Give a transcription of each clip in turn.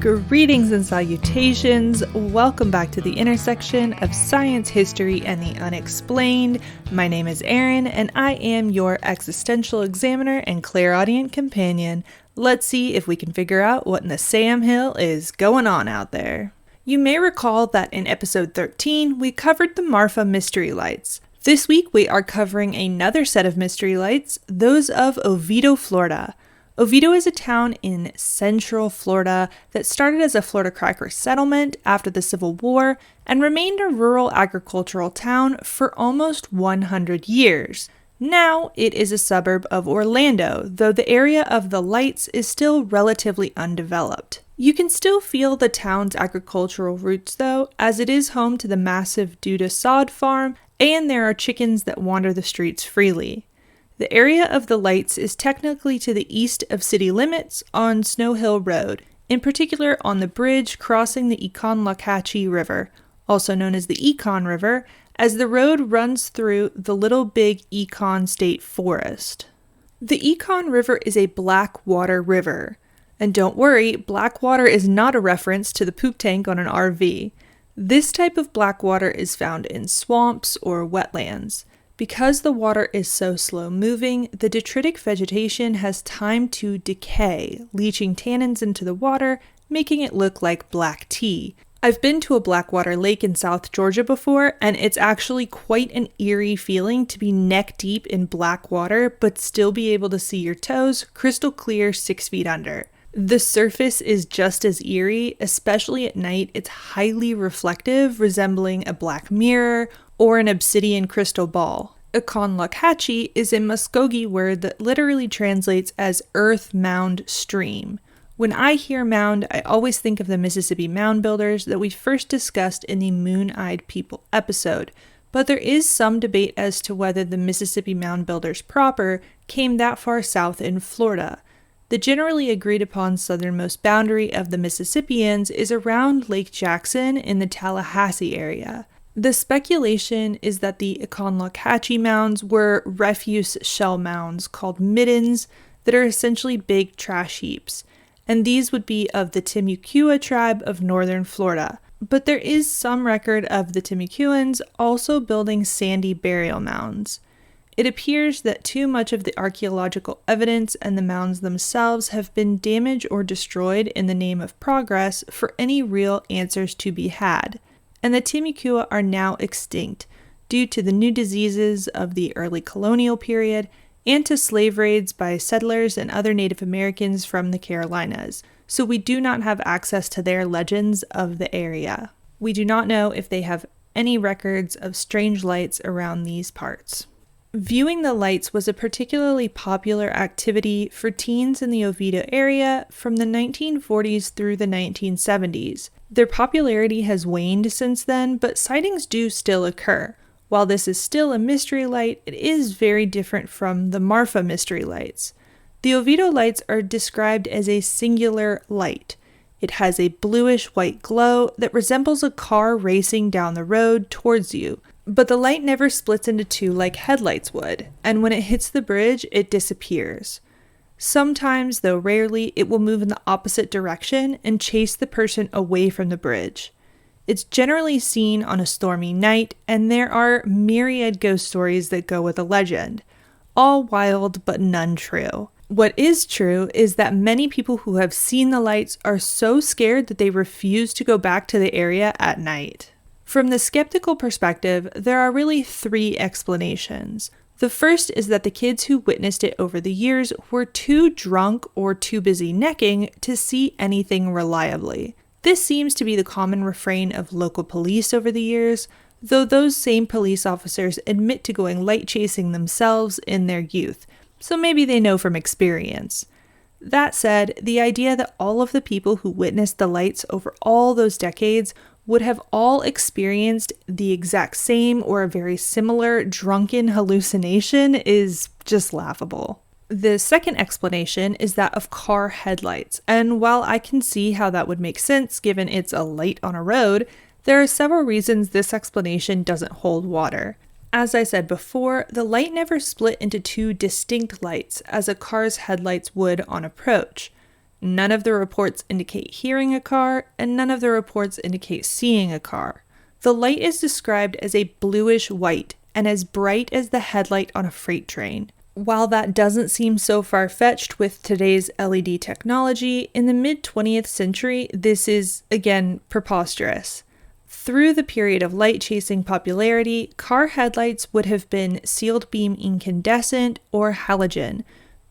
Greetings and salutations. Welcome back to the intersection of science, history, and the unexplained. My name is Erin, and I am your existential examiner and clairaudient companion. Let's see if we can figure out what in the Sam Hill is going on out there. You may recall that in episode 13, we covered the Marfa mystery lights. This week, we are covering another set of mystery lights, those of Oviedo, Florida. Oviedo is a town in central Florida that started as a Florida cracker settlement after the Civil War and remained a rural agricultural town for almost 100 years. Now it is a suburb of Orlando, though the area of the Lights is still relatively undeveloped. You can still feel the town's agricultural roots though, as it is home to the massive Duda sod farm, and there are chickens that wander the streets freely. The area of the Lights is technically to the east of city limits on Snow Hill Road, in particular on the bridge crossing the Econlocacheee River, also known as the Econ River, as the road runs through the Little Big Econ State Forest. The Econ River is a black water river. And don't worry, black water is not a reference to the poop tank on an RV. This type of black water is found in swamps or wetlands. Because the water is so slow moving, the detritic vegetation has time to decay, leaching tannins into the water, making it look like black tea. I've been to a blackwater lake in South Georgia before, and it's actually quite an eerie feeling to be neck deep in black water, but still be able to see your toes crystal clear 6 feet under. The surface is just as eerie, especially at night. It's highly reflective, resembling a black mirror or an obsidian crystal ball. Econlocacheee is a Muskogee word that literally translates as earth mound stream. When I hear mound, I always think of the Mississippi mound builders that we first discussed in the Moon-Eyed People episode, but there is some debate as to whether the Mississippi mound builders proper came that far south in Florida. The generally agreed upon southernmost boundary of the Mississippians is around Lake Jackson in the Tallahassee area. The speculation is that the Econlocacheee mounds were refuse shell mounds called middens that are essentially big trash heaps, and these would be of the Timucua tribe of northern Florida. But there is some record of the Timucuans also building sandy burial mounds. It appears that too much of the archaeological evidence and the mounds themselves have been damaged or destroyed in the name of progress for any real answers to be had, and the Timucua are now extinct due to the new diseases of the early colonial period and to slave raids by settlers and other Native Americans from the Carolinas, so we do not have access to their legends of the area. We do not know if they have any records of strange lights around these parts. Viewing the lights was a particularly popular activity for teens in the Oviedo area from the 1940s through the 1970s. Their popularity has waned since then, but sightings do still occur. While this is still a mystery light, it is very different from the Marfa mystery lights. The Oviedo lights are described as a singular light. It has a bluish-white glow that resembles a car racing down the road towards you. But the light never splits into two like headlights would, and when it hits the bridge, it disappears. Sometimes, though rarely, it will move in the opposite direction and chase the person away from the bridge. It's generally seen on a stormy night, and there are myriad ghost stories that go with the legend. All wild, but none true. What is true is that many people who have seen the lights are so scared that they refuse to go back to the area at night. From the skeptical perspective, there are really 3 explanations. The first is that the kids who witnessed it over the years were too drunk or too busy necking to see anything reliably. This seems to be the common refrain of local police over the years, though those same police officers admit to going light chasing themselves in their youth, so maybe they know from experience. That said, the idea that all of the people who witnessed the lights over all those decades would have all experienced the exact same or a very similar drunken hallucination is just laughable. The second explanation is that of car headlights, and while I can see how that would make sense given it's a light on a road, there are several reasons this explanation doesn't hold water. As I said before, the light never split into two distinct lights as a car's headlights would on approach. None of the reports indicate hearing a car, and none of the reports indicate seeing a car. The light is described as a bluish white and as bright as the headlight on a freight train. While that doesn't seem so far-fetched with today's LED technology, in the mid-20th century, this is, again, preposterous. Through the period of light-chasing popularity, car headlights would have been sealed beam incandescent or halogen,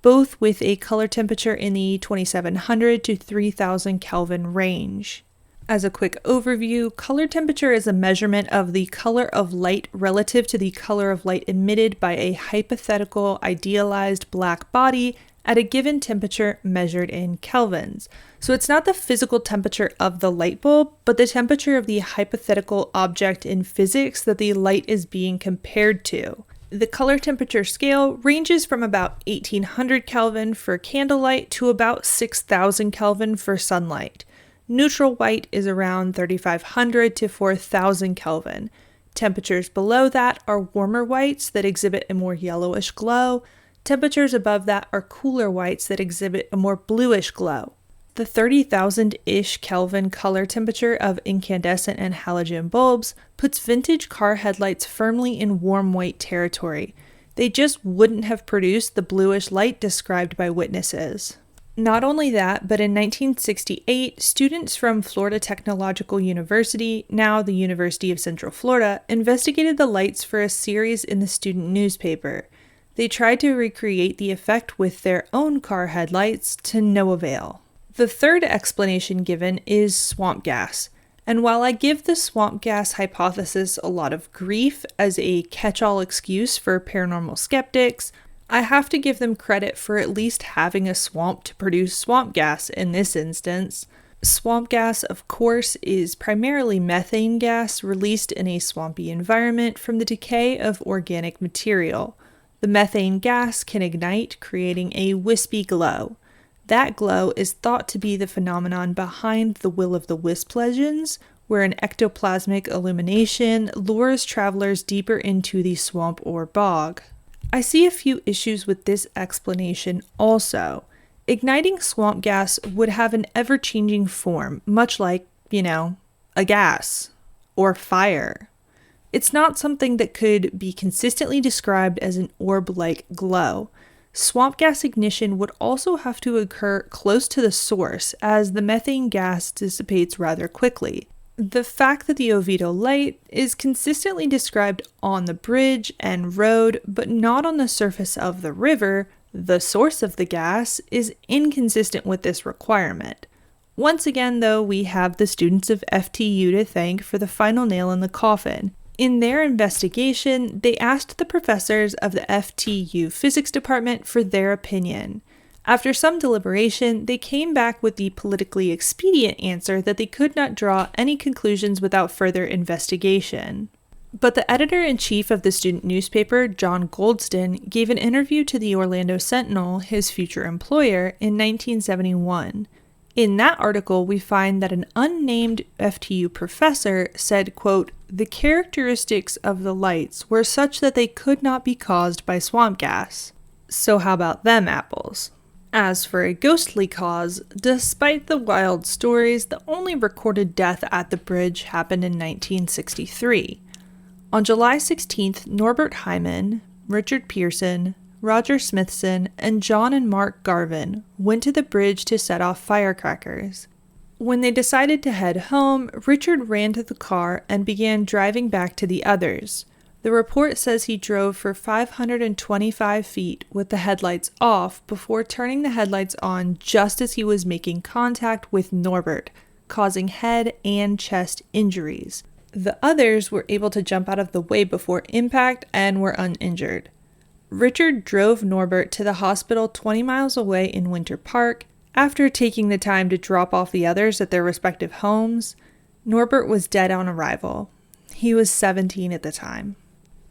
both with a color temperature in the 2700 to 3000 Kelvin range. As a quick overview, color temperature is a measurement of the color of light relative to the color of light emitted by a hypothetical idealized black body at a given temperature measured in kelvins. So it's not the physical temperature of the light bulb, but the temperature of the hypothetical object in physics that the light is being compared to. The color temperature scale ranges from about 1800 Kelvin for candlelight to about 6000 Kelvin for sunlight. Neutral white is around 3500 to 4000 Kelvin. Temperatures below that are warmer whites that exhibit a more yellowish glow. Temperatures above that are cooler whites that exhibit a more bluish glow. The 30,000-ish Kelvin color temperature of incandescent and halogen bulbs puts vintage car headlights firmly in warm white territory. They just wouldn't have produced the bluish light described by witnesses. Not only that, but in 1968, students from Florida Technological University, now the University of Central Florida, investigated the lights for a series in the student newspaper. They tried to recreate the effect with their own car headlights to no avail. The third explanation given is swamp gas. And while I give the swamp gas hypothesis a lot of grief as a catch-all excuse for paranormal skeptics, I have to give them credit for at least having a swamp to produce swamp gas in this instance. Swamp gas, of course, is primarily methane gas released in a swampy environment from the decay of organic material. The methane gas can ignite, creating a wispy glow. That glow is thought to be the phenomenon behind the will-o'-the-wisp legends, where an ectoplasmic illumination lures travelers deeper into the swamp or bog. I see a few issues with this explanation also. Igniting swamp gas would have an ever-changing form, much like, a gas or fire. It's not something that could be consistently described as an orb-like glow. Swamp gas ignition would also have to occur close to the source, as the methane gas dissipates rather quickly. The fact that the Oviedo Light is consistently described on the bridge and road, but not on the surface of the river, the source of the gas, is inconsistent with this requirement. Once again, though, we have the students of FTU to thank for the final nail in the coffin. In their investigation, they asked the professors of the FTU physics department for their opinion. After some deliberation, they came back with the politically expedient answer that they could not draw any conclusions without further investigation. But the editor-in-chief of the student newspaper, John Goldston, gave an interview to the Orlando Sentinel, his future employer, in 1971. In that article, we find that an unnamed FTU professor said, quote, "The characteristics of the lights were such that they could not be caused by swamp gas." So how about them apples? As for a ghostly cause, despite the wild stories, the only recorded death at the bridge happened in 1963. On July 16th, Norbert Hyman, Richard Pearson, Roger Smithson, and John and Mark Garvin went to the bridge to set off firecrackers. When they decided to head home, Richard ran to the car and began driving back to the others. The report says he drove for 525 feet with the headlights off before turning the headlights on just as he was making contact with Norbert, causing head and chest injuries. The others were able to jump out of the way before impact and were uninjured. Richard drove Norbert to the hospital 20 miles away in Winter Park. After taking the time to drop off the others at their respective homes, Norbert was dead on arrival. He was 17 at the time.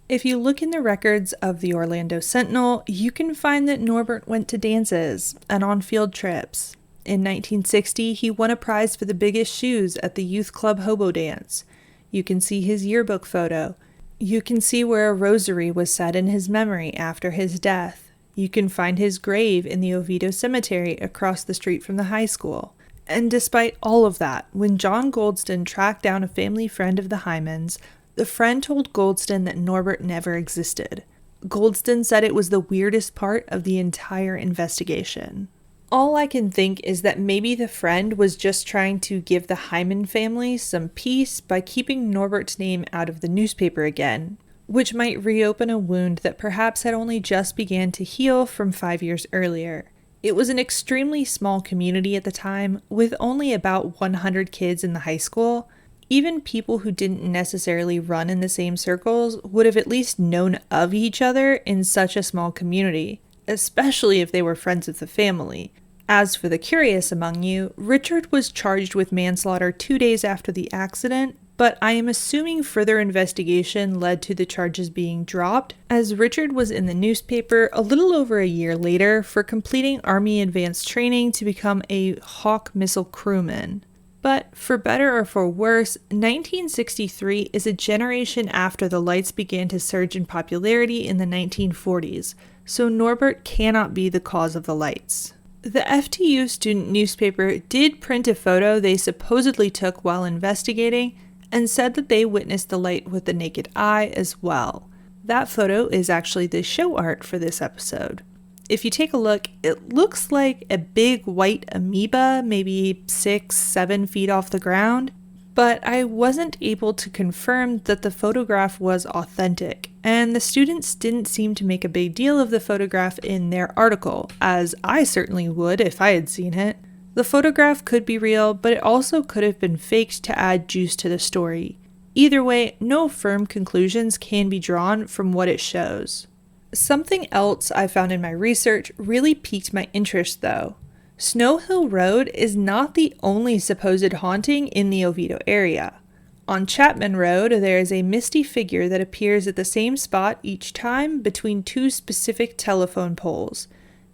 If you look in the records of the Orlando Sentinel, you can find that Norbert went to dances and on field trips. In 1960, he won a prize for the biggest shoes at the Youth Club Hobo Dance. You can see his yearbook photo. You can see where a rosary was said in his memory after his death. You can find his grave in the Oviedo Cemetery across the street from the high school. And despite all of that, when John Goldston tracked down a family friend of the Hymans, the friend told Goldston that Norbert never existed. Goldston said it was the weirdest part of the entire investigation. All I can think is that maybe the friend was just trying to give the Hyman family some peace by keeping Norbert's name out of the newspaper again, which might reopen a wound that perhaps had only just began to heal from 5 years earlier. It was an extremely small community at the time, with only about 100 kids in the high school. Even people who didn't necessarily run in the same circles would have at least known of each other in such a small community, especially if they were friends of the family. As for the curious among you, Richard was charged with manslaughter 2 days after the accident, but I am assuming further investigation led to the charges being dropped, as Richard was in the newspaper a little over a year later for completing Army advanced training to become a Hawk missile crewman. But for better or for worse, 1963 is a generation after the Lights began to surge in popularity in the 1940s, so Norbert cannot be the cause of the Lights. The FTU student newspaper did print a photo they supposedly took while investigating and said that they witnessed the light with the naked eye as well. That photo is actually the show art for this episode. If you take a look, it looks like a big white amoeba, maybe 6-7 feet off the ground, but I wasn't able to confirm that the photograph was authentic, and the students didn't seem to make a big deal of the photograph in their article, as I certainly would if I had seen it. The photograph could be real, but it also could have been faked to add juice to the story. Either way, no firm conclusions can be drawn from what it shows. Something else I found in my research really piqued my interest though. Snow Hill Road is not the only supposed haunting in the Oviedo area. On Chapman Road, there is a misty figure that appears at the same spot each time between two specific telephone poles.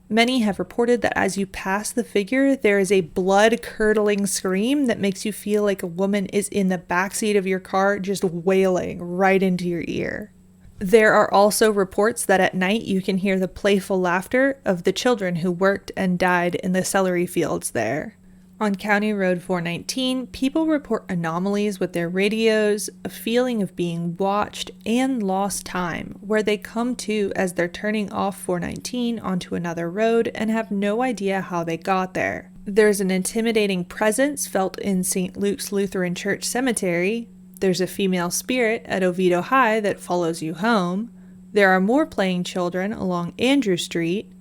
Many have reported that as you pass the figure, there is a blood-curdling scream that makes you feel like a woman is in the backseat of your car just wailing right into your ear. There are also reports that at night you can hear the playful laughter of the children who worked and died in the celery fields there. On County Road 419, people report anomalies with their radios, a feeling of being watched, and lost time, where they come to as they're turning off 419 onto another road and have no idea how they got there. There's an intimidating presence felt in St. Luke's Lutheran Church Cemetery. There's a female spirit at Oviedo High that follows you home. There are more playing children along Andrew Street.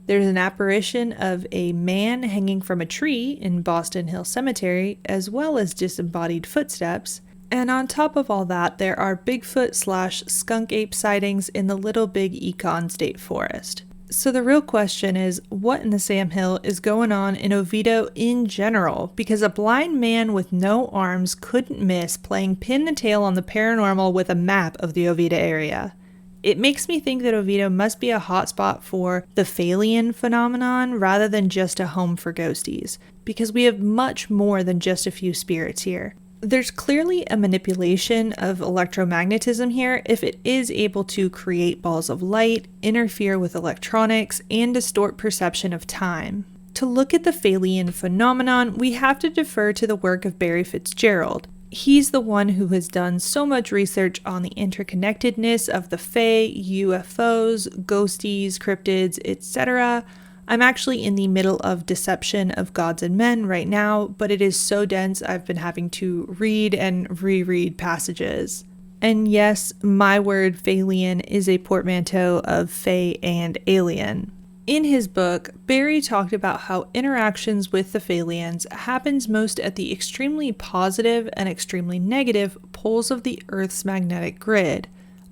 There's an apparition of a man hanging from a tree in Boston Hill Cemetery, as well as disembodied footsteps. And on top of all that, there are Bigfoot/skunk ape sightings in the Little Big Econ State Forest. So the real question is, what in the Sam Hill is going on in Oviedo in general? Because a blind man with no arms couldn't miss playing pin the tail on the paranormal with a map of the Oviedo area. It makes me think that Oviedo must be a hotspot for the Phalian phenomenon rather than just a home for ghosties, because we have much more than just a few spirits here. There's clearly a manipulation of electromagnetism here if it is able to create balls of light, interfere with electronics, and distort perception of time. To look at the Phalian phenomenon, we have to defer to the work of Barry Fitzgerald. He's the one who has done so much research on the interconnectedness of the Fae, UFOs, ghosties, cryptids, etc. I'm actually in the middle of Deception of Gods and Men right now, but it is so dense I've been having to read and reread passages. And yes, my word Phalian is a portmanteau of Fae and alien. In his book, Barry talked about how interactions with the Phalians happens most at the extremely positive and extremely negative poles of the Earth's magnetic grid.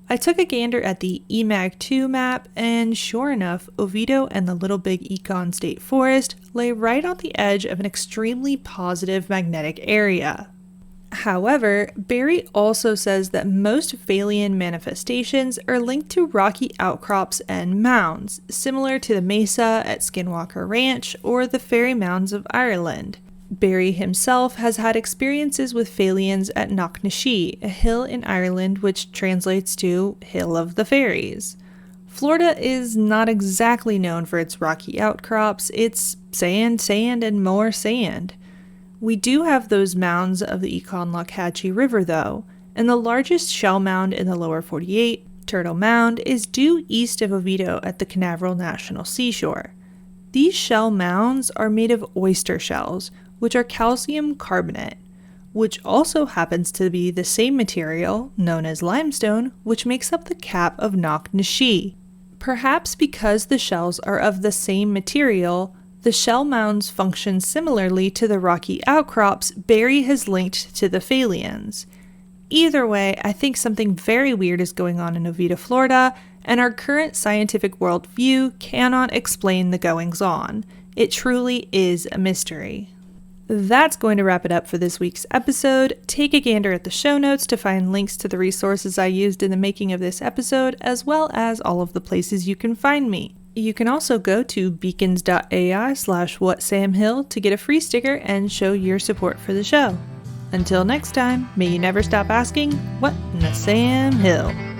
I took a gander at the EMAG-2 map, and sure enough, Oviedo and the Little Big Econ State Forest lay right on the edge of an extremely positive magnetic area. However, Barry also says that most Phalian manifestations are linked to rocky outcrops and mounds, similar to the mesa at Skinwalker Ranch or the fairy mounds of Ireland. Barry himself has had experiences with Phalians at Knocknashee, a hill in Ireland which translates to Hill of the Fairies. Florida is not exactly known for its rocky outcrops. It's sand, sand, and more sand. We do have those mounds of the Econlockhatchee River, though, and the largest shell mound in the lower 48, Turtle Mound, is due east of Oviedo at the Canaveral National Seashore. These shell mounds are made of oyster shells, which are calcium carbonate, which also happens to be the same material, known as limestone, which makes up the cap of Knocknashee. Perhaps because the shells are of the same material, the shell mounds function similarly to the rocky outcrops Barry has linked to the Phalians. Either way, I think something very weird is going on in Oviedo, Florida, and our current scientific worldview cannot explain the goings-on. It truly is a mystery. That's going to wrap it up for this week's episode. Take a gander at the show notes to find links to the resources I used in the making of this episode, as well as all of the places you can find me. You can also go to beacons.ai/whatsamhill to get a free sticker and show your support for the show. Until next time, may you never stop asking, what in the Sam Hill?